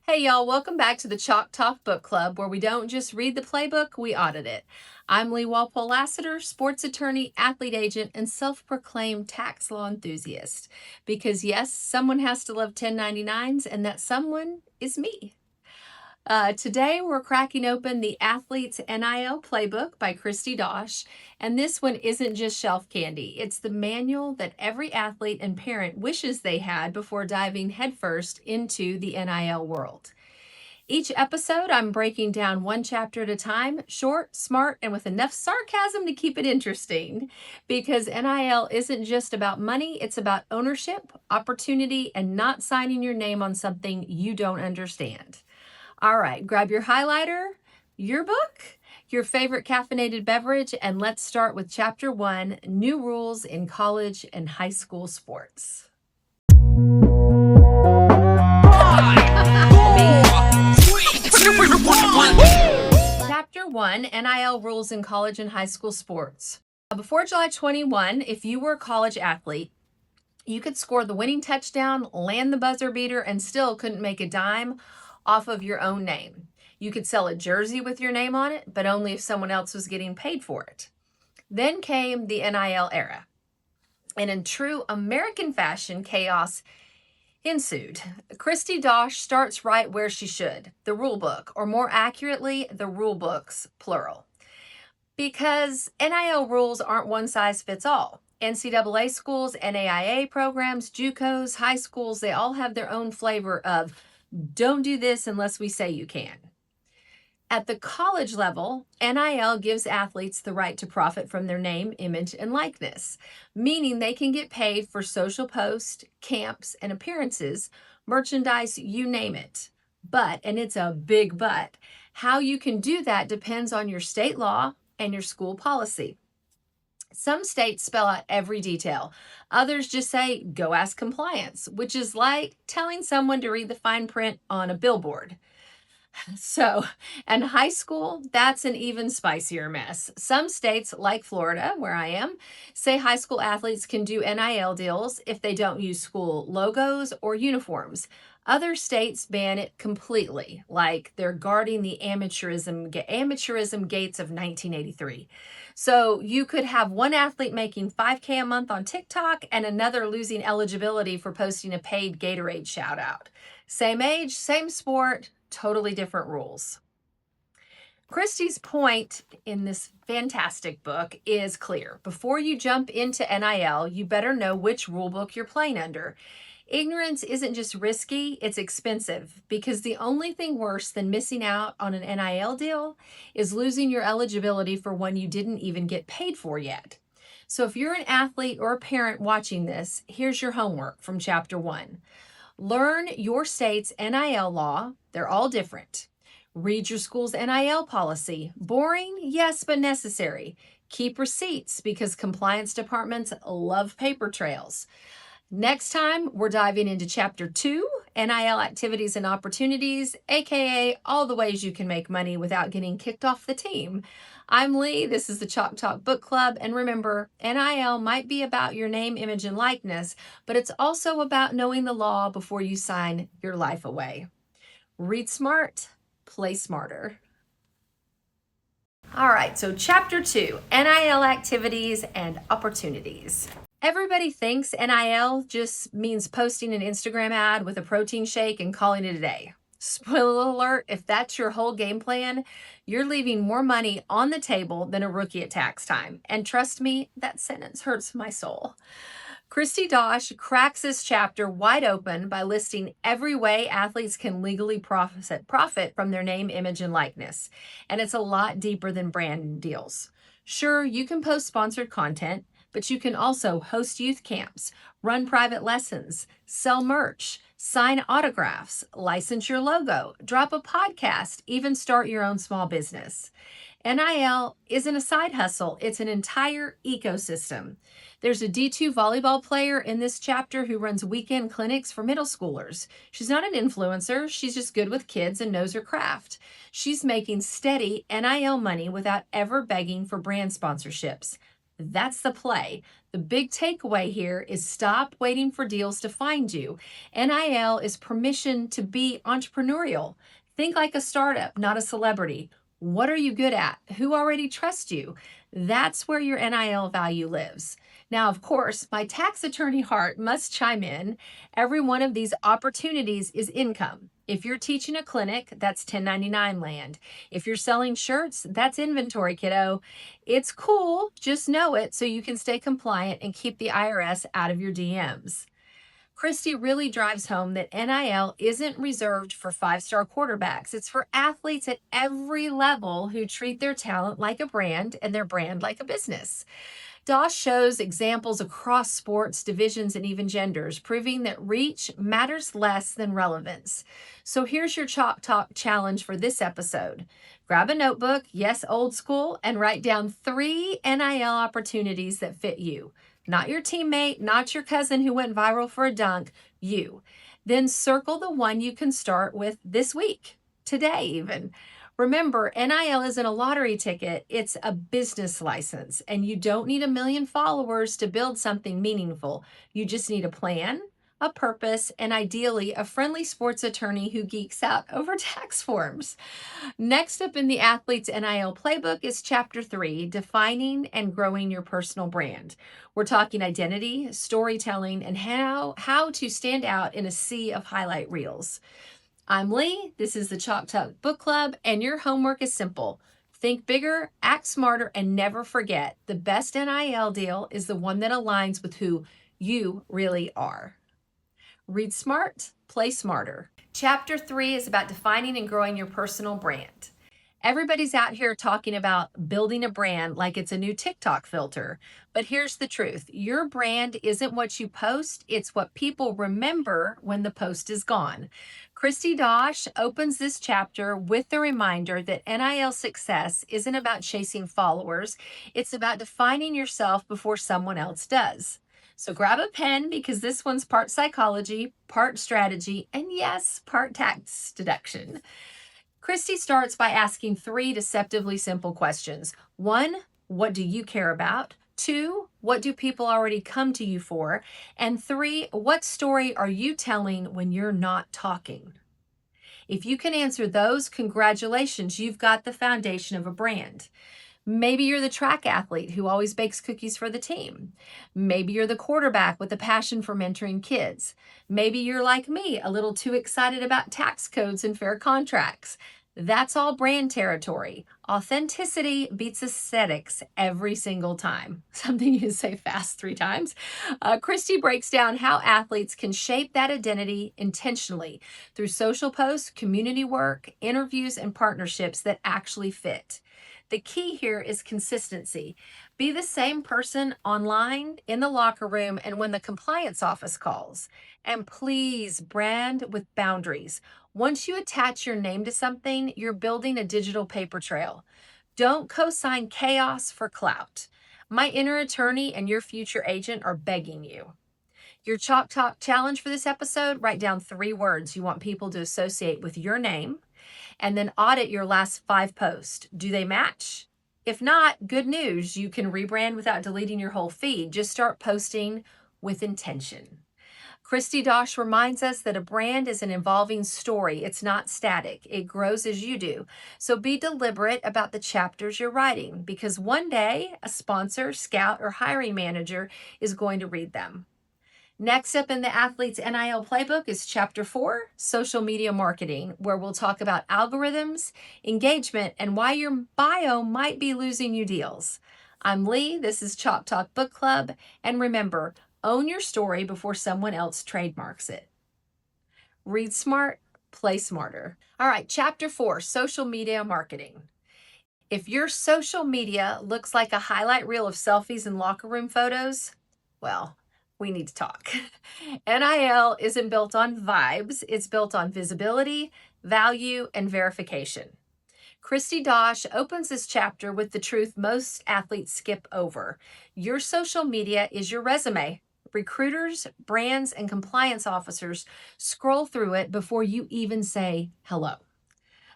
Hey y'all, welcome back to the Chalk Talk Book Club, where we don't just read the playbook, we audit it. I'm Lee Walpole Lassiter, sports attorney, athlete agent, and self-proclaimed tax law enthusiast. Because yes, someone has to love 1099s, and that someone is me. Today, we're cracking open the Athlete's NIL Playbook by Kristi Dosh, and this one isn't just shelf candy. It's the manual that every athlete and parent wishes they had before diving headfirst into the NIL world. Each episode, I'm breaking down one chapter at a time, short, smart, and with enough sarcasm to keep it interesting. Because NIL isn't just about money, it's about ownership, opportunity, and not signing your name on something you don't understand. All right, grab your highlighter, your book, your favorite caffeinated beverage, and let's start with Chapter 1, New Rules in College and High School Sports. Chapter 1, NIL Rules in College and High School Sports. Before July 21, if you were a college athlete, you could score the winning touchdown, land the buzzer beater, and still couldn't make a dime off of your own name. You could sell a jersey with your name on it, but only if someone else was getting paid for it. Then came the NIL era. And in true American fashion, chaos ensued. Kristi Dosh starts right where she should, the rule book, or more accurately, the rule books, plural. Because NIL rules aren't one size fits all. NCAA schools, NAIA programs, JUCOs, high schools, they all have their own flavor of don't do this unless we say you can. At the college level, NIL gives athletes the right to profit from their name, image, and likeness, meaning they can get paid for social posts, camps, and appearances, merchandise, you name it. But, and it's a big but, how you can do that depends on your state law and your school policy. Some states spell out every detail. Others just say, go ask compliance, which is like telling someone to read the fine print on a billboard. So, and high school, that's an even spicier mess. Some states, like Florida, where I am, say high school athletes can do NIL deals if they don't use school logos or uniforms. Other states ban it completely, like they're guarding the amateurism gates of 1983. So you could have one athlete making $5K a month on TikTok and another losing eligibility for posting a paid Gatorade shout out. Same age, same sport, totally different rules. Kristi's point in this fantastic book is clear. Before you jump into NIL, you better know which rule book you're playing under. Ignorance isn't just risky, it's expensive, because the only thing worse than missing out on an NIL deal is losing your eligibility for one you didn't even get paid for yet. So if you're an athlete or a parent watching this, here's your homework from Chapter 1. Learn your state's NIL law. They're all different. Read your school's NIL policy. Boring? Yes, but necessary. Keep receipts because compliance departments love paper trails. Next time, we're diving into Chapter 2, NIL activities and opportunities, aka all the ways you can make money without getting kicked off the team. I'm Lee, this is the Chalk Talk Book Club, and remember, NIL might be about your name, image, and likeness, but it's also about knowing the law before you sign your life away. Read smart, play smarter. All right, so Chapter 2, NIL activities and opportunities. Everybody thinks NIL just means posting an Instagram ad with a protein shake and calling it a day. Spoiler alert, if that's your whole game plan, you're leaving more money on the table than a rookie at tax time. And trust me, that sentence hurts my soul. Kristi Dosh cracks this chapter wide open by listing every way athletes can legally profit from their name, image, and likeness. And it's a lot deeper than brand deals. Sure, you can post sponsored content, but you can also host youth camps, run private lessons, sell merch, sign autographs, license your logo, drop a podcast, even start your own small business. NIL isn't a side hustle, it's an entire ecosystem. There's a D2 volleyball player in this chapter who runs weekend clinics for middle schoolers. She's not an influencer, she's just good with kids and knows her craft. She's making steady NIL money without ever begging for brand sponsorships. That's the play. The big takeaway here is stop waiting for deals to find you. NIL is permission to be entrepreneurial. Think like a startup, not a celebrity. What are you good at? Who already trusts you? That's where your NIL value lives. Now, of course, my tax attorney heart must chime in. Every one of these opportunities is income. If you're teaching a clinic, that's 1099 land. If you're selling shirts, that's inventory, kiddo. It's cool, just know it so you can stay compliant and keep the IRS out of your DMs. Kristi really drives home that NIL isn't reserved for five-star quarterbacks. It's for athletes at every level who treat their talent like a brand and their brand like a business. Dosh shows examples across sports, divisions, and even genders, proving that reach matters less than relevance. So here's your Chalk Talk challenge for this episode. Grab a notebook, yes, old school, and write down 3 NIL opportunities that fit you. Not your teammate, not your cousin who went viral for a dunk, you. Then circle the one you can start with this week, today even. Remember, NIL isn't a lottery ticket, it's a business license, and you don't need 1 million followers to build something meaningful. You just need a plan, a purpose, and ideally a friendly sports attorney who geeks out over tax forms. Next up in the Athletes NIL Playbook is Chapter 3, Defining and Growing Your Personal Brand. We're talking identity, storytelling, and how to stand out in a sea of highlight reels. I'm Lee, this is the CLOSER.The Book Club, and your homework is simple. Think bigger, act smarter, and never forget, the best NIL deal is the one that aligns with who you really are. Read smart, play smarter. Chapter 3 is about defining and growing your personal brand. Everybody's out here talking about building a brand like it's a new TikTok filter. But here's the truth. Your brand isn't what you post, it's what people remember when the post is gone. Kristi Dosh opens this chapter with the reminder that NIL success isn't about chasing followers, it's about defining yourself before someone else does. So grab a pen because this one's part psychology, part strategy, and yes, part tax deduction. Kristi starts by asking 3 deceptively simple questions. 1, what do you care about? 2, what do people already come to you for? And 3, what story are you telling when you're not talking? If you can answer those, congratulations, you've got the foundation of a brand. Maybe you're the track athlete who always bakes cookies for the team. Maybe you're the quarterback with a passion for mentoring kids. Maybe you're like me, a little too excited about tax codes and fair contracts. That's all brand territory. Authenticity beats aesthetics every single time. Something you say fast 3 times. Kristi breaks down how athletes can shape that identity intentionally through social posts, community work, interviews, and partnerships that actually fit. The key here is consistency. Be the same person online, in the locker room, and when the compliance office calls. And please brand with boundaries. Once you attach your name to something, you're building a digital paper trail. Don't co-sign chaos for clout. My inner attorney and your future agent are begging you. Your Chalk Talk challenge for this episode, write down 3 words you want people to associate with your name, and then audit your last 5 posts. Do they match? If not, good news, you can rebrand without deleting your whole feed. Just start posting with intention. Kristi Dosh reminds us that a brand is an evolving story. It's not static. It grows as you do. So be deliberate about the chapters you're writing because one day a sponsor, scout, or hiring manager is going to read them. Next up in the Athletes NIL Playbook is Chapter 4, Social Media Marketing, where we'll talk about algorithms, engagement, and why your bio might be losing you deals. I'm Lee, this is CLOSER.The Book Club, and remember, own your story before someone else trademarks it. Read smart, play smarter. All right, Chapter 4, Social Media Marketing. If your social media looks like a highlight reel of selfies and locker room photos, well, we need to talk. NIL isn't built on vibes, it's built on visibility, value, and verification. Kristi Dosh opens this chapter with the truth most athletes skip over. Your social media is your resume. Recruiters, brands, and compliance officers scroll through it before you even say hello.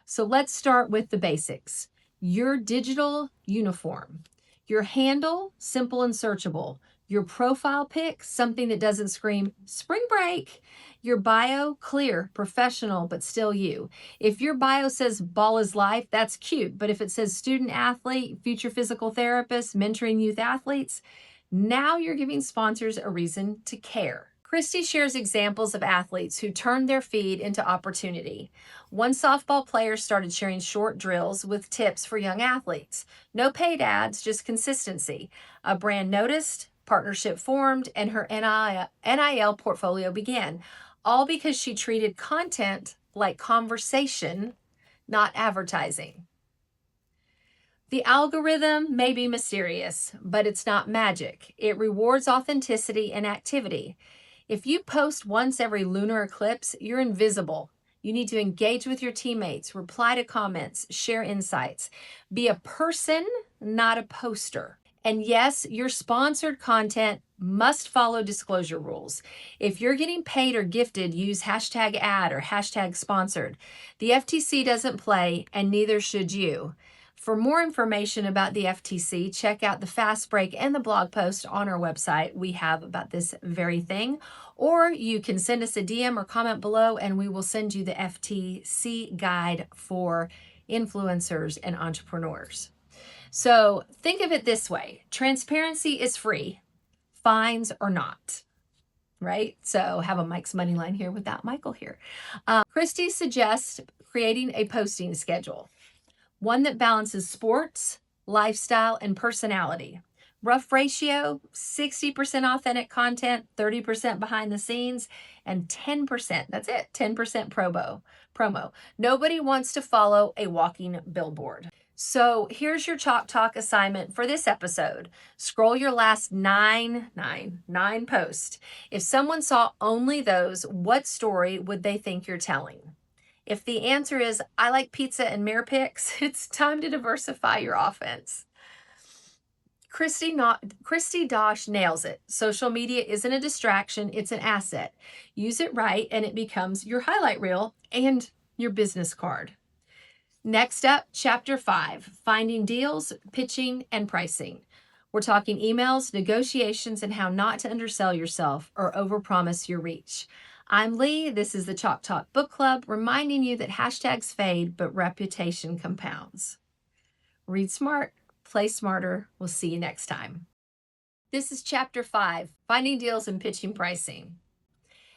So let's start with the basics. Your digital uniform. Your handle, simple and searchable. Your profile pic, something that doesn't scream spring break. Your bio, clear, professional, but still you. If your bio says ball is life, that's cute. But if it says student athlete, future physical therapist, mentoring youth athletes, now you're giving sponsors a reason to care. Kristi shares examples of athletes who turned their feed into opportunity. One softball player started sharing short drills with tips for young athletes. No paid ads, just consistency. A brand noticed, partnership formed, and her NIL portfolio began, all because she treated content like conversation, not advertising. The algorithm may be mysterious, but it's not magic. It rewards authenticity and activity. If you post once every lunar eclipse, you're invisible. You need to engage with your teammates, reply to comments, share insights. Be a person, not a poster. And yes, your sponsored content must follow disclosure rules. If you're getting paid or gifted, use hashtag ad or hashtag sponsored. The FTC doesn't play, and neither should you. For more information about the FTC, check out the fast break and the blog post on our website we have about this very thing. Or you can send us a DM or comment below, and we will send you the FTC guide for influencers and entrepreneurs. So think of it this way. Transparency is free, fines are not, right? So have a Mike's Money Line here without Michael here. Kristi suggests creating a posting schedule, one that balances sports, lifestyle, and personality. Rough ratio, 60% authentic content, 30% behind the scenes, and 10%, that's it, 10% promo. Nobody wants to follow a walking billboard. So here's your Chalk Talk assignment for this episode. Scroll your last nine posts. If someone saw only those, what story would they think you're telling? If the answer is, I like pizza and mirror pics, it's time to diversify your offense. Kristi Dosh nails it. Social media isn't a distraction, it's an asset. Use it right and it becomes your highlight reel and your business card. Next up, Chapter 5, Finding Deals, Pitching, and Pricing. We're talking emails, negotiations, and how not to undersell yourself or overpromise your reach. I'm Lee. This is the Chalk Talk Book Club, reminding you that hashtags fade, but reputation compounds. Read smart, play smarter. We'll see you next time. This is Chapter 5, Finding Deals and Pitching Pricing.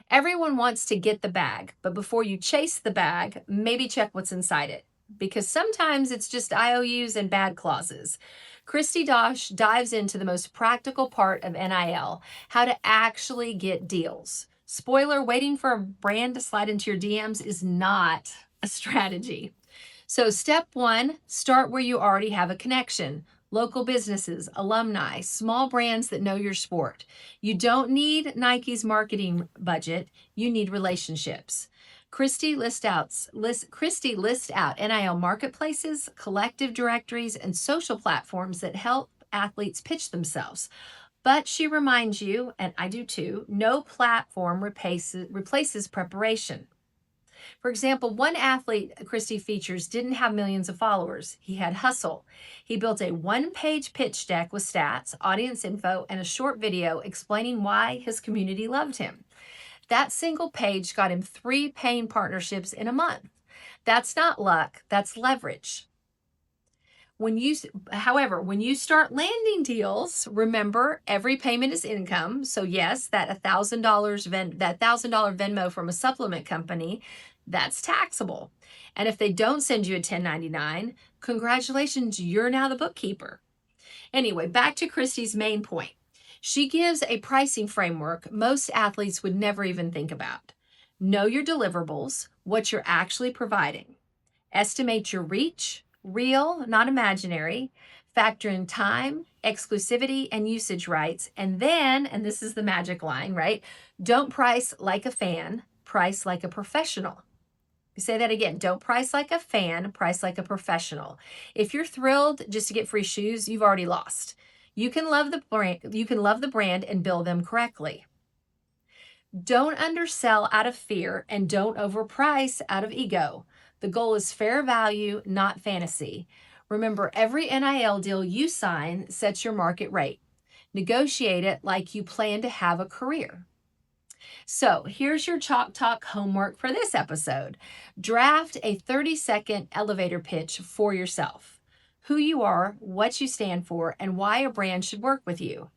Everyone wants to get the bag, but before you chase the bag, maybe check what's inside it, because sometimes it's just IOUs and bad clauses. Kristi Dosh dives into the most practical part of NIL, how to actually get deals. Spoiler, waiting for a brand to slide into your DMs is not a strategy. So step 1, start where you already have a connection. Local businesses, alumni, small brands that know your sport. You don't need Nike's marketing budget, you need relationships. Kristi lists out NIL marketplaces, collective directories, and social platforms that help athletes pitch themselves. But she reminds you, and I do too, no platform replaces preparation. For example, one athlete Kristi features didn't have millions of followers. He had hustle. He built a one-page pitch deck with stats, audience info, and a short video explaining why his community loved him. That single page got him 3 paying partnerships in a month. That's not luck, that's leverage. However, when you start landing deals, remember every payment is income. So yes, that $1,000 Venmo from a supplement company, that's taxable. And if they don't send you a 1099, congratulations, you're now the bookkeeper. Anyway, back to Kristi's main point. She gives a pricing framework most athletes would never even think about. Know your deliverables, what you're actually providing. Estimate your reach, real, not imaginary. Factor in time, exclusivity, and usage rights. And then, and this is the magic line, right? Don't price like a fan, price like a professional. Say that again. Don't price like a fan, price like a professional. If you're thrilled just to get free shoes, you've already lost. You can love the brand and bill them correctly. Don't undersell out of fear and don't overprice out of ego. The goal is fair value, not fantasy. Remember, every NIL deal you sign sets your market rate. Negotiate it like you plan to have a career. So here's your Chalk Talk homework for this episode. Draft a 30-second elevator pitch for yourself. Who you are, what you stand for, and why a brand should work with you.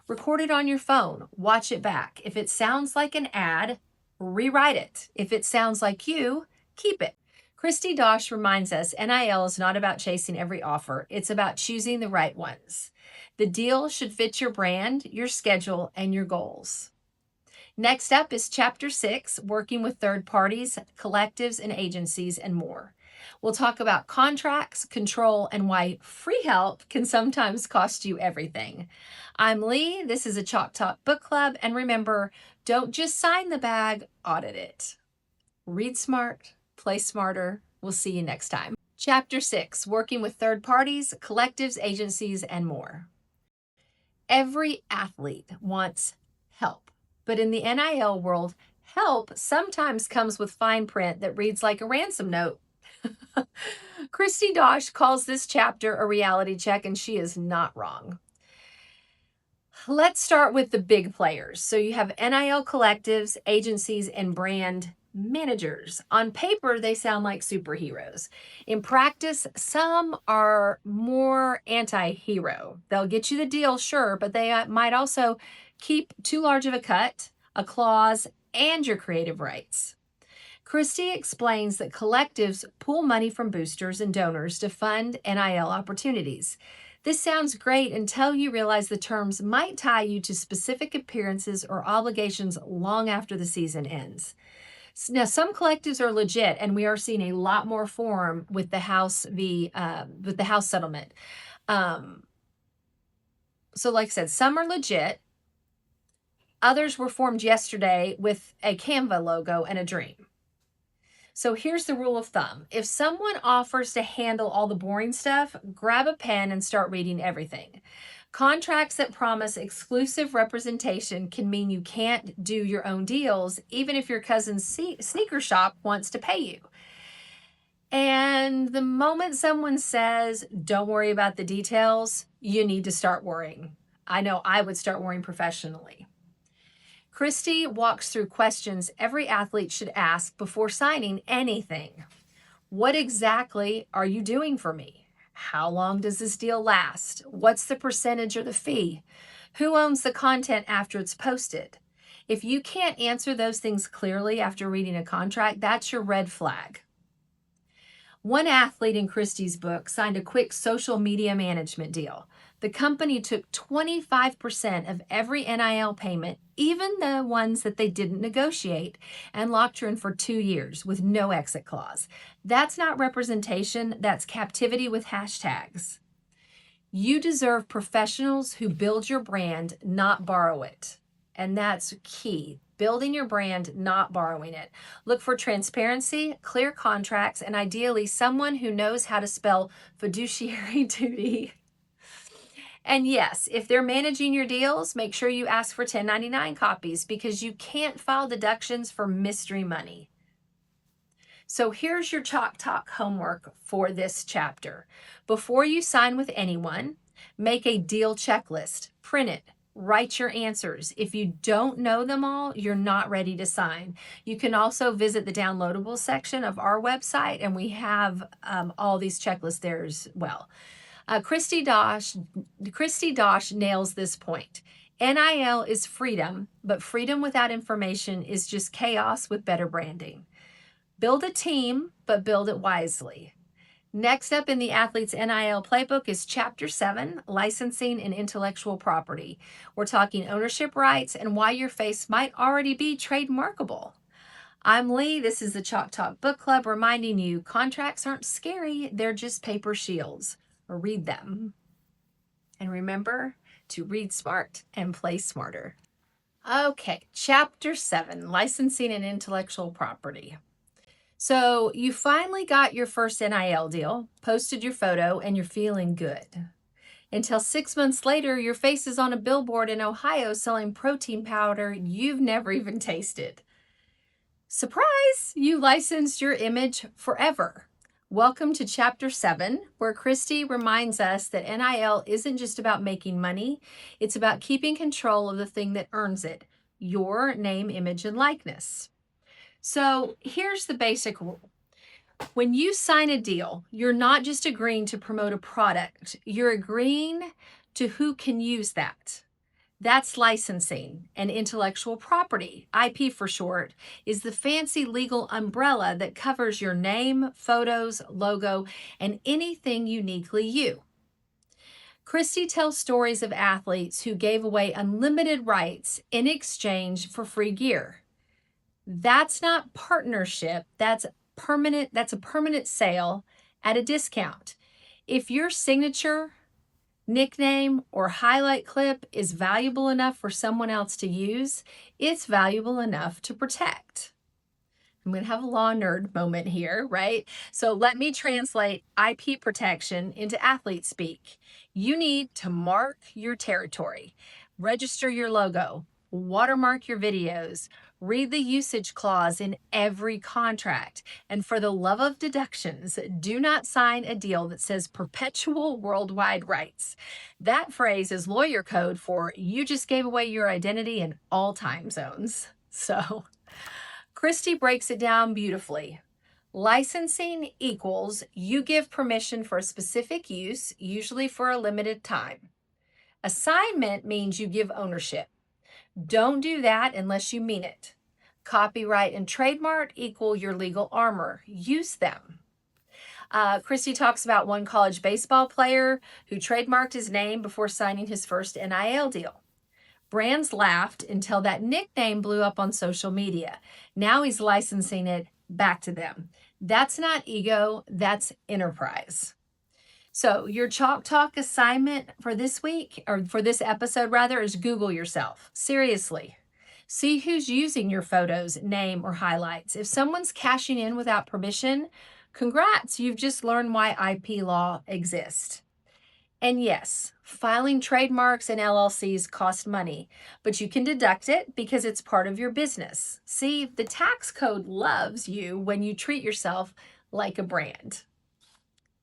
Record it on your phone. Watch it back. If it sounds like an ad, rewrite it. If it sounds like you, keep it. Kristi Dosh reminds us NIL is not about chasing every offer. It's about choosing the right ones. The deal should fit your brand, your schedule, and your goals. Next up is Chapter 6, working with third parties, collectives, and agencies, and more. We'll talk about contracts, control, and why free help can sometimes cost you everything. I'm Lee. This is a Chalk Talk Book Club. And remember, don't just sign the bag, audit it. Read smart, play smarter. We'll see you next time. Chapter 6, working with third parties, collectives, agencies, and more. Every athlete wants help. But in the NIL world, help sometimes comes with fine print that reads like a ransom note. Kristi Dosh calls this chapter a reality check, and she is not wrong. Let's start with the big players. So you have NIL collectives, agencies, and brand managers. On paper, they sound like superheroes. In practice, some are more anti-hero. They'll get you the deal, sure, but they might also keep too large of a cut, a clause, and your creative rights. Kristi explains that collectives pull money from boosters and donors to fund NIL opportunities. This sounds great until you realize the terms might tie you to specific appearances or obligations long after the season ends. Now, some collectives are legit, and we are seeing a lot more form with the House settlement. So like I said, some are legit. Others were formed yesterday with a Canva logo and a dream. So here's the rule of thumb. If someone offers to handle all the boring stuff, grab a pen and start reading everything. Contracts that promise exclusive representation can mean you can't do your own deals, even if your cousin's sneaker shop wants to pay you. And the moment someone says, don't worry about the details, you need to start worrying. I know I would start worrying professionally. Kristi walks through questions every athlete should ask before signing anything. What exactly are you doing for me? How long does this deal last? What's the percentage or the fee? Who owns the content after it's posted? If you can't answer those things clearly after reading a contract, that's your red flag. One athlete in Kristi's book signed a quick social media management deal. The company took 25% of every NIL payment, even the ones that they didn't negotiate, and locked her in for 2 years with no exit clause. That's not representation, that's captivity with hashtags. You deserve professionals who build your brand, not borrow it. And that's key. Building your brand, not borrowing it. Look for transparency, clear contracts, and ideally someone who knows how to spell fiduciary duty. And yes, if they're managing your deals, make sure you ask for 1099 copies because you can't file deductions for mystery money. So here's your Chalk Talk homework for this chapter. Before you sign with anyone, make a deal checklist, print it, write your answers. If you don't know them all, you're not ready to sign. You can also visit the downloadable section of our website, and we have all these checklists there as well. Kristi Dosh nails this point. NIL is freedom, but freedom without information is just chaos with better branding. Build a team, but build it wisely. Next up in the Athlete's NIL Playbook is Chapter 7, Licensing and Intellectual Property. We're talking ownership rights and why your face might already be trademarkable. I'm Lee. This is the Chalk Talk Book Club reminding you contracts aren't scary. They're just paper shields. Read them. And remember to read smart and play smarter. Okay, Chapter 7, Licensing and Intellectual Property. So you finally got your first NIL deal, posted your photo, and you're feeling good. Until 6 months later, your face is on a billboard in Ohio selling protein powder you've never even tasted. Surprise! You licensed your image forever. Welcome to Chapter 7, where Kristi reminds us that NIL isn't just about making money, it's about keeping control of the thing that earns it, your name, image, and likeness. So here's the basic rule. When you sign a deal, you're not just agreeing to promote a product, you're agreeing to who can use that. That's licensing, and intellectual property, IP for short, is the fancy legal umbrella that covers your name, photos, logo, and anything uniquely you. Kristi tells stories of athletes who gave away unlimited rights in exchange for free gear. That's not partnership, that's a permanent sale at a discount. If your signature, nickname, or highlight clip is valuable enough for someone else to use, it's valuable enough to protect. I'm going to have a law nerd moment here, right? So let me translate IP protection into athlete speak. You need to mark your territory, register your logo, watermark your videos, read the usage clause in every contract, and for the love of deductions, do not sign a deal that says perpetual worldwide rights. That phrase is lawyer code for you just gave away your identity in all time zones. So Kristi breaks it down beautifully. Licensing equals you give permission for a specific use, usually for a limited time. Assignment means you give ownership. Don't do that unless you mean it. Copyright and trademark equal your legal armor. Use them. Kristi talks about one college baseball player who trademarked his name before signing his first NIL deal. Brands laughed until that nickname blew up on social media. Now he's licensing it back to them. That's not ego, that's enterprise. So your Chalk Talk assignment for this week, or for this episode rather, is Google yourself. Seriously. See who's using your photos, name, or highlights. If someone's cashing in without permission, congrats, you've just learned why IP law exists. And yes, filing trademarks and LLCs cost money, but you can deduct it because it's part of your business. See, the tax code loves you when you treat yourself like a brand.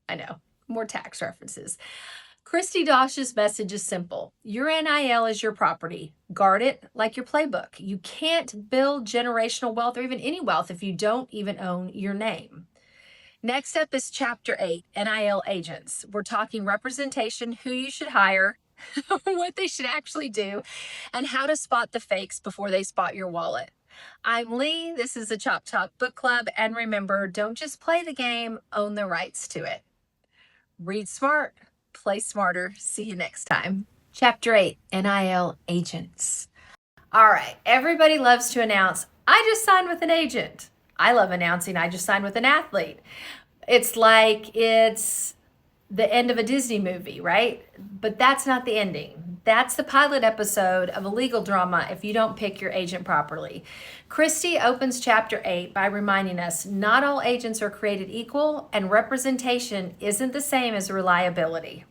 I know, more tax references. Kristi Dosh's message is simple. Your NIL is your property. Guard it like your playbook. You can't build generational wealth or even any wealth if you don't even own your name. Next up is Chapter 8, NIL agents. We're talking representation, who you should hire, what they should actually do, and how to spot the fakes before they spot your wallet. I'm Lee, this is the CLOSER.The Book Club, and remember, don't just play the game, own the rights to it. Read smart, play smarter. See you next time. Chapter 8, NIL agents. All right, everybody loves to announce, I just signed with an agent. I love announcing I just signed with an athlete. It's like it's the end of a Disney movie, right? But that's not the ending. That's the pilot episode of a legal drama if you don't pick your agent properly. Kristi opens Chapter 8 by reminding us not all agents are created equal, and representation isn't the same as reliability.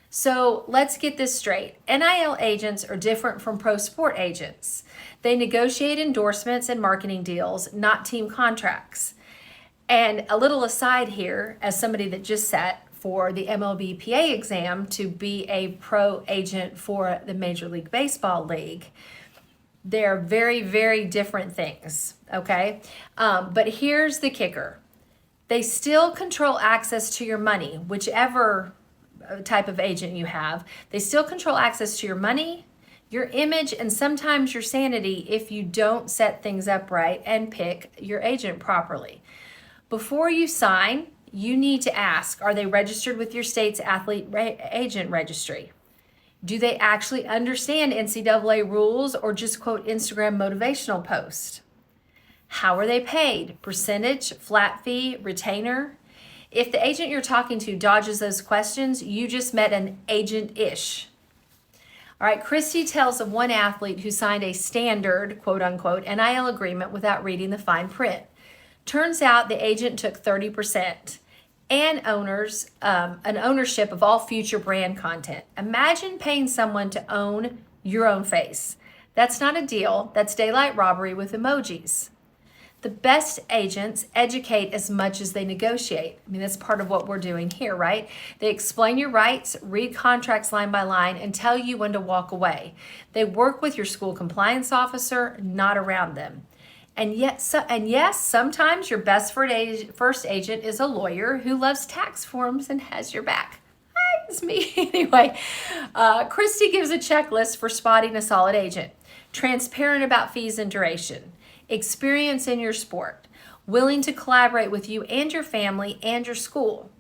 So let's get this straight. NIL agents are different from pro sport agents. They negotiate endorsements and marketing deals, not team contracts. And a little aside here, as somebody that just sat for the MLB-PA exam to be a pro agent for the Major League Baseball League, they're very, very different things, okay? But here's the kicker. They still control access to your money, whichever type of agent you have. They still control access to your money, your image, and sometimes your sanity if you don't set things up right and pick your agent properly. Before you sign, you need to ask, are they registered with your state's athlete agent registry? Do they actually understand NCAA rules or just quote Instagram motivational posts? How are they paid? Percentage, flat fee, retainer? If the agent you're talking to dodges those questions, you just met an agent-ish. All right, Kristi tells of one athlete who signed a standard, quote unquote, NIL agreement without reading the fine print. Turns out the agent took 30% and an ownership of all future brand content. Imagine paying someone to own your own face. That's not a deal, that's daylight robbery with emojis. The best agents educate as much as they negotiate. I mean, that's part of what we're doing here, right? They explain your rights, read contracts line by line, and tell you when to walk away. They work with your school compliance officer, not around them. And yes, sometimes your best first agent is a lawyer who loves tax forms and has your back. Hi, it's me. Anyway, Kristi gives a checklist for spotting a solid agent. Transparent about fees and duration. Experience in your sport, willing to collaborate with you and your family and your school.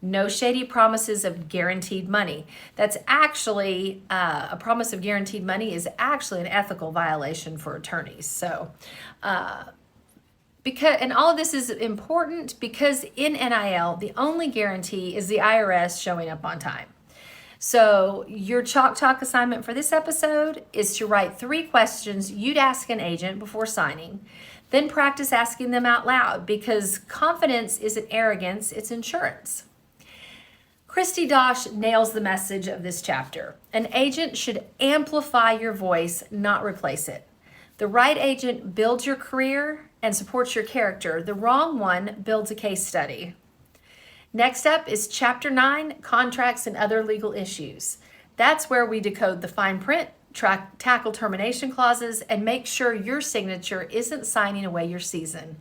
No shady promises of guaranteed money. That's actually, a promise of guaranteed money is actually an ethical violation for attorneys. So, and all of this is important because in NIL, the only guarantee is the IRS showing up on time. So your Chalk Talk assignment for this episode is to write 3 questions you'd ask an agent before signing, then practice asking them out loud because confidence isn't arrogance, it's insurance. Kristi Dosh nails the message of this chapter. An agent should amplify your voice, not replace it. The right agent builds your career and supports your character. The wrong one builds a case study. Next up is Chapter 9, Contracts and Other Legal Issues. That's where we decode the fine print, tackle termination clauses, and make sure your signature isn't signing away your season.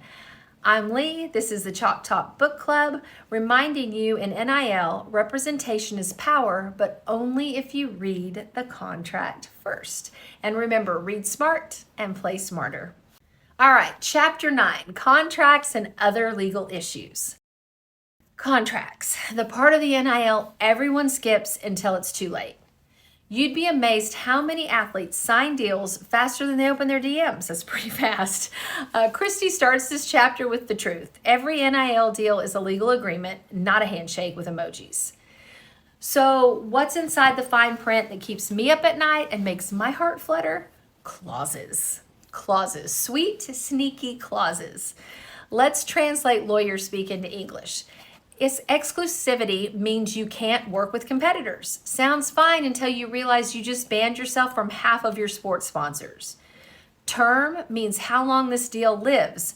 I'm Lee. This is the Chalk Talk Book Club, reminding you in NIL, representation is power, but only if you read the contract first. And remember, read smart and play smarter. All right, Chapter 9, Contracts and Other Legal Issues. Contracts, the part of the NIL everyone skips until it's too late. You'd be amazed how many athletes sign deals faster than they open their DMs. That's pretty fast. Kristi starts this chapter with the truth. Every NIL deal is a legal agreement, not a handshake with emojis. So what's inside the fine print that keeps me up at night and makes my heart flutter? Clauses. Clauses. Sweet, sneaky clauses. Let's translate lawyer speak into English. Its exclusivity means you can't work with competitors. Sounds fine until you realize you just banned yourself from half of your sports sponsors. Term means how long this deal lives.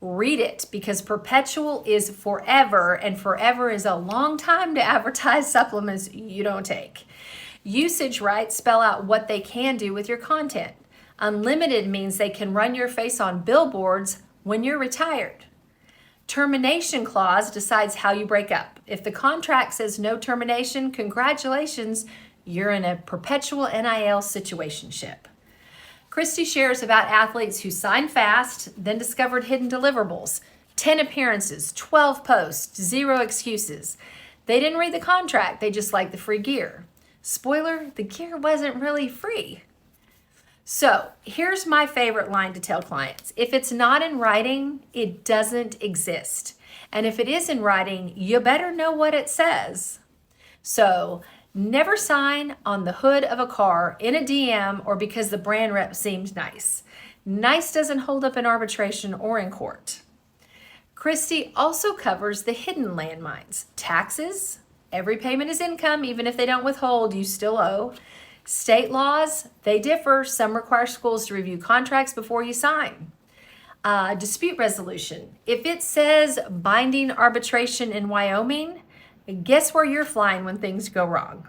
Read it because perpetual is forever, and forever is a long time to advertise supplements you don't take. Usage rights spell out what they can do with your content. Unlimited means they can run your face on billboards when you're retired. Termination clause decides how you break up. If the contract says no termination, congratulations, you're in a perpetual NIL situationship. Kristi shares about athletes who signed fast, then discovered hidden deliverables. 10 appearances, 12 posts, 0 excuses. They didn't read the contract, they just liked the free gear. Spoiler, the gear wasn't really free. So here's my favorite line to tell clients. If it's not in writing, it doesn't exist. And if it is in writing, you better know what it says. So never sign on the hood of a car, in a DM, or because the brand rep seemed nice. Nice doesn't hold up in arbitration or in court. Kristi also covers the hidden landmines. Taxes, every payment is income, even if they don't withhold, you still owe. State laws, they differ. Some require schools to review contracts before you sign. Dispute resolution. If it says binding arbitration in Wyoming, guess where you're flying when things go wrong?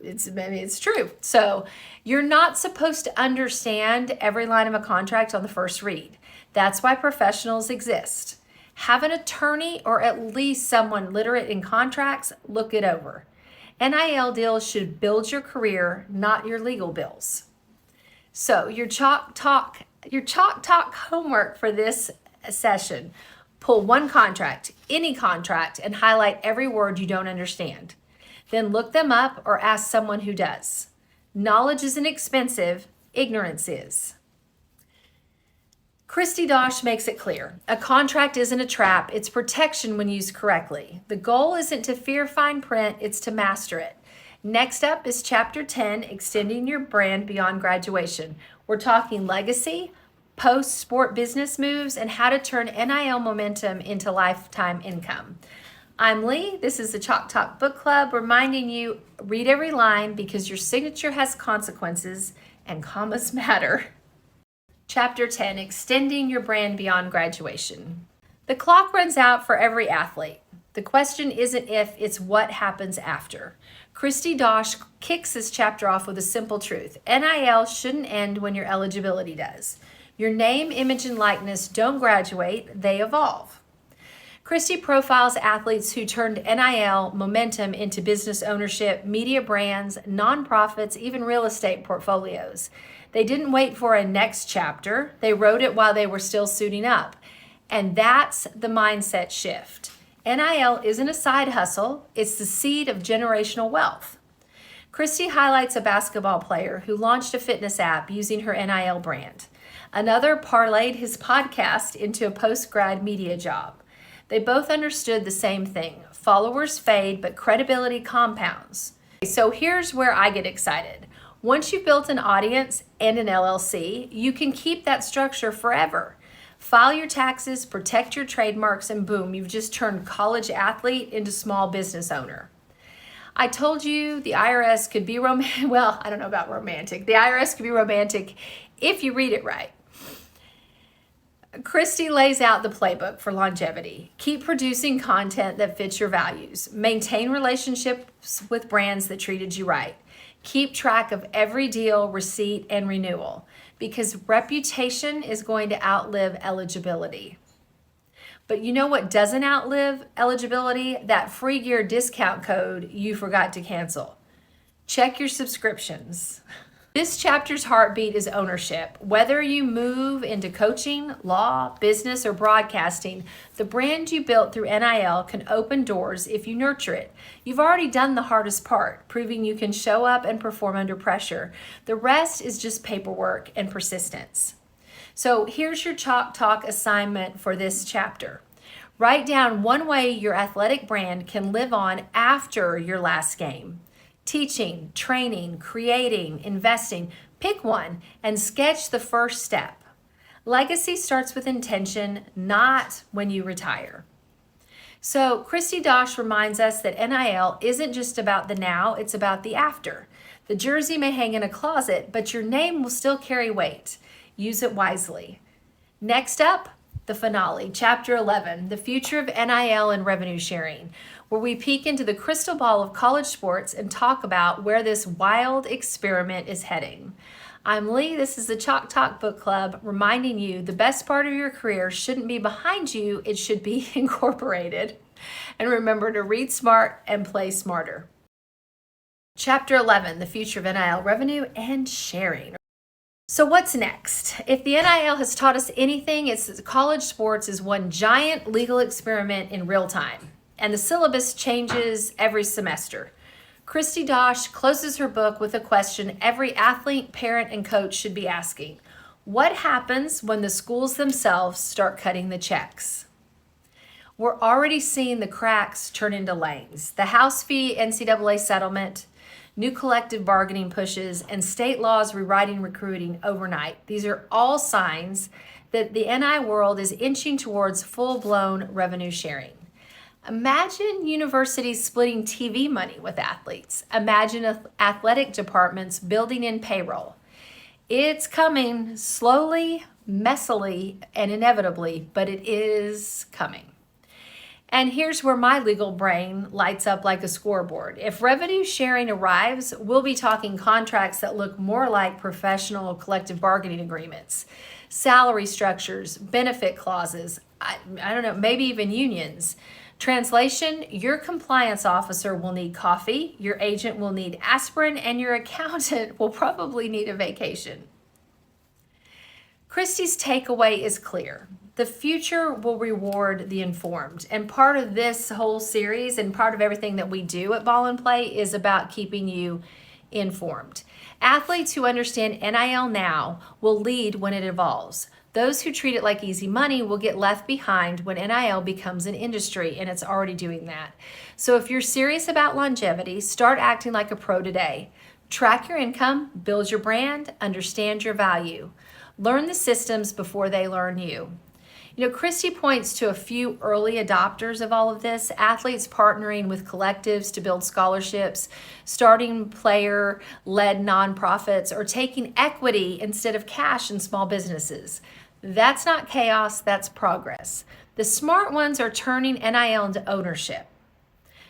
It's true. So you're not supposed to understand every line of a contract on the first read. That's why professionals exist. Have an attorney or at least someone literate in contracts look it over. NIL deals should build your career, not your legal bills. So your Chalk Talk homework for this session, pull one contract, any contract, and highlight every word you don't understand. Then look them up or ask someone who does. Knowledge isn't expensive, ignorance is. Kristi Dosh makes it clear. A contract isn't a trap, it's protection when used correctly. The goal isn't to fear fine print, it's to master it. Next up is Chapter 10, Extending Your Brand Beyond Graduation. We're talking legacy, post-sport business moves, and how to turn NIL momentum into lifetime income. I'm Lee, this is the Chalk Talk Book Club, reminding you, read every line because your signature has consequences and commas matter. Chapter 10, Extending Your Brand Beyond Graduation. The clock runs out for every athlete. The question isn't if, it's what happens after. Kristi Dosh kicks this chapter off with a simple truth. NIL shouldn't end when your eligibility does. Your name, image, and likeness don't graduate, they evolve. Kristi profiles athletes who turned NIL momentum into business ownership, media brands, nonprofits, even real estate portfolios. They didn't wait for a next chapter. They wrote it while they were still suiting up. And that's the mindset shift. NIL isn't a side hustle. It's the seed of generational wealth. Kristi highlights a basketball player who launched a fitness app using her NIL brand. Another parlayed his podcast into a post-grad media job. They both understood the same thing. Followers fade, but credibility compounds. So here's where I get excited. Once you've built an audience and an LLC, you can keep that structure forever. File your taxes, protect your trademarks, and boom, you've just turned college athlete into small business owner. I told you the IRS could be romantic. Well, I don't know about romantic. The IRS could be romantic if you read it right. Kristi lays out the playbook for longevity. Keep producing content that fits your values. Maintain relationships with brands that treated you right. Keep track of every deal, receipt, and renewal, because reputation is going to outlive eligibility. But you know what doesn't outlive eligibility? That free gear discount code you forgot to cancel. Check your subscriptions. This chapter's heartbeat is ownership. Whether you move into coaching, law, business, or broadcasting, the brand you built through NIL can open doors if you nurture it. You've already done the hardest part, proving you can show up and perform under pressure. The rest is just paperwork and persistence. So here's your Chalk Talk assignment for this chapter. Write down one way your athletic brand can live on after your last game. Teaching, training, creating, investing. Pick one and sketch the first step. Legacy starts with intention, not when you retire. So Kristi Dosh reminds us that NIL isn't just about the now, it's about the after. The jersey may hang in a closet, but your name will still carry weight. Use it wisely. Next up, the finale, Chapter 11, The Future of NIL and Revenue Sharing, where we peek into the crystal ball of college sports and talk about where this wild experiment is heading. I'm Lee, this is the Chalk Talk Book Club, reminding you the best part of your career shouldn't be behind you, it should be incorporated. And remember to read smart and play smarter. Chapter 11, The Future of NIL Revenue and Sharing. So what's next? If the NIL has taught us anything, it's that college sports is one giant legal experiment in real time, and the syllabus changes every semester. Kristi Dosh closes her book with a question every athlete, parent, and coach should be asking. What happens when the schools themselves start cutting the checks? We're already seeing the cracks turn into lanes. The House fee NCAA settlement, new collective bargaining pushes, and state laws rewriting recruiting overnight. These are all signs that the NI world is inching towards full-blown revenue sharing. Imagine universities splitting TV money with athletes. Imagine athletic departments building in payroll. It's coming slowly, messily, and inevitably, but it is coming. And here's where my legal brain lights up like a scoreboard. If revenue sharing arrives, we'll be talking contracts that look more like professional collective bargaining agreements, salary structures, benefit clauses, I don't know, maybe even unions. Translation, your compliance officer will need coffee, your agent will need aspirin, and your accountant will probably need a vacation. Kristi's takeaway is clear. The future will reward the informed. And part of this whole series and part of everything that we do at Ball and Play is about keeping you informed. Athletes who understand NIL now will lead when it evolves. Those who treat it like easy money will get left behind when NIL becomes an industry, and it's already doing that. So if you're serious about longevity, start acting like a pro today. Track your income, build your brand, understand your value. Learn the systems before they learn you. Kristi points to a few early adopters of all of this, athletes partnering with collectives to build scholarships, starting player-led nonprofits, or taking equity instead of cash in small businesses. That's not chaos, that's progress. The smart ones are turning NIL into ownership.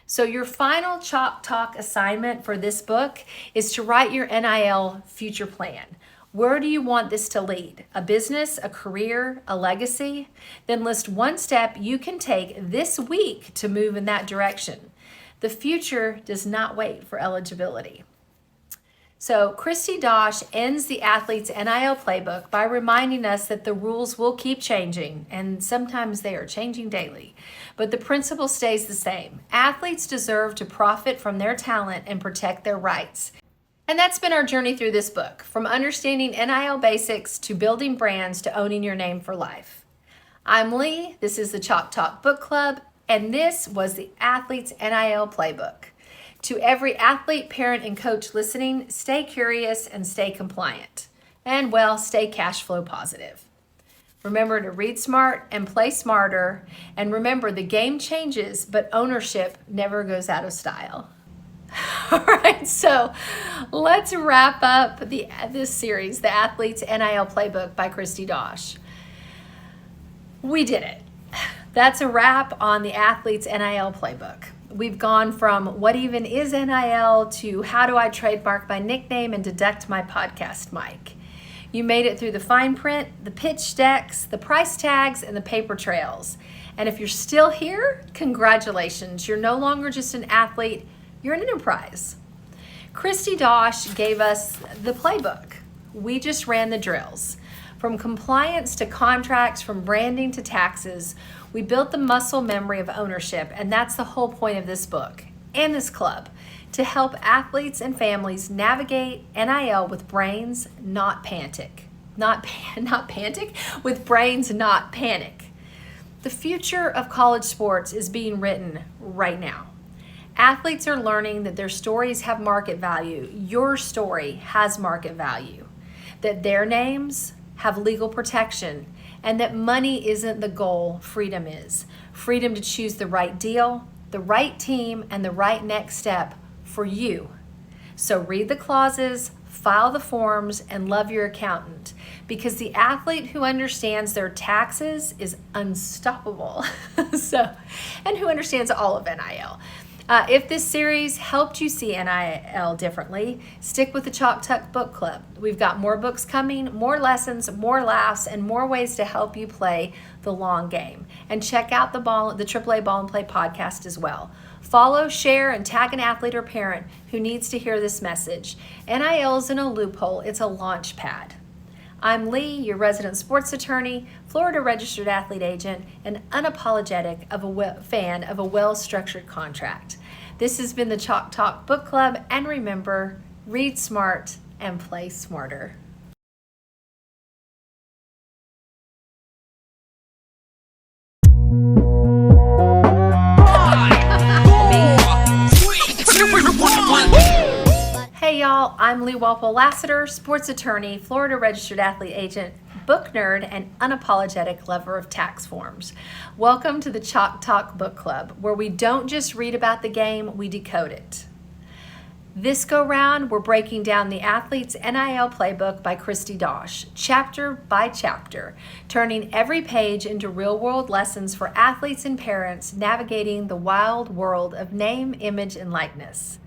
So your final Chalk Talk assignment for this book is to write your NIL future plan. Where do you want this to lead? A business, a career, a legacy? Then list one step you can take this week to move in that direction. The future does not wait for eligibility. So Kristi Dosh ends the Athlete's NIL Playbook by reminding us that the rules will keep changing, and sometimes they are changing daily. But the principle stays the same. Athletes deserve to profit from their talent and protect their rights. And that's been our journey through this book, from understanding NIL basics to building brands to owning your name for life. I'm Lee, this is the Chalk Talk Book Club, and this was the Athlete's NIL Playbook. To every athlete, parent, and coach listening, stay curious and stay compliant. And stay cash flow positive. Remember to read smart and play smarter. And remember, the game changes, but ownership never goes out of style. All right, so let's wrap up this series, The Athlete's NIL Playbook by Kristi Dosh. We did it. That's a wrap on The Athlete's NIL Playbook. We've gone from what even is NIL to how do I trademark my nickname and deduct my podcast mic. You made it through the fine print, the pitch decks, the price tags, and the paper trails. And if you're still here, congratulations. You're no longer just an athlete, you're an enterprise. Kristi Dosh gave us the playbook. We just ran the drills. From compliance to contracts, from branding to taxes, we built the muscle memory of ownership, and that's the whole point of this book and this club, to help athletes and families navigate NIL with brains, not panic. Not panic, with brains, not panic. The future of college sports is being written right now. Athletes are learning that their stories have market value. Your story has market value. That their names have legal protection, and that money isn't the goal, freedom is. Freedom to choose the right deal, the right team, and the right next step for you. So read the clauses, file the forms, and love your accountant, because the athlete who understands their taxes is unstoppable. And who understands all of NIL. If this series helped you see NIL differently, stick with the Chalk Talk Book Club. We've got more books coming, more lessons, more laughs, and more ways to help you play the long game. And check out the AAA Ball and Play podcast as well. Follow, share, and tag an athlete or parent who needs to hear this message. NIL isn't a loophole, it's a launch pad. I'm Lee, your resident sports attorney, Florida registered athlete agent, and unapologetic fan of a well-structured contract. This has been the Chalk Talk Book Club, and remember, read smart and play smarter. Hey y'all, I'm Lee Walpole Lassiter, sports attorney, Florida registered athlete agent, book nerd, and unapologetic lover of tax forms. Welcome to the Chalk Talk Book Club, where we don't just read about the game, we decode it. This go round, we're breaking down the Athlete's NIL Playbook by Kristi Dosh, chapter by chapter, turning every page into real-world lessons for athletes and parents navigating the wild world of name, image, and likeness.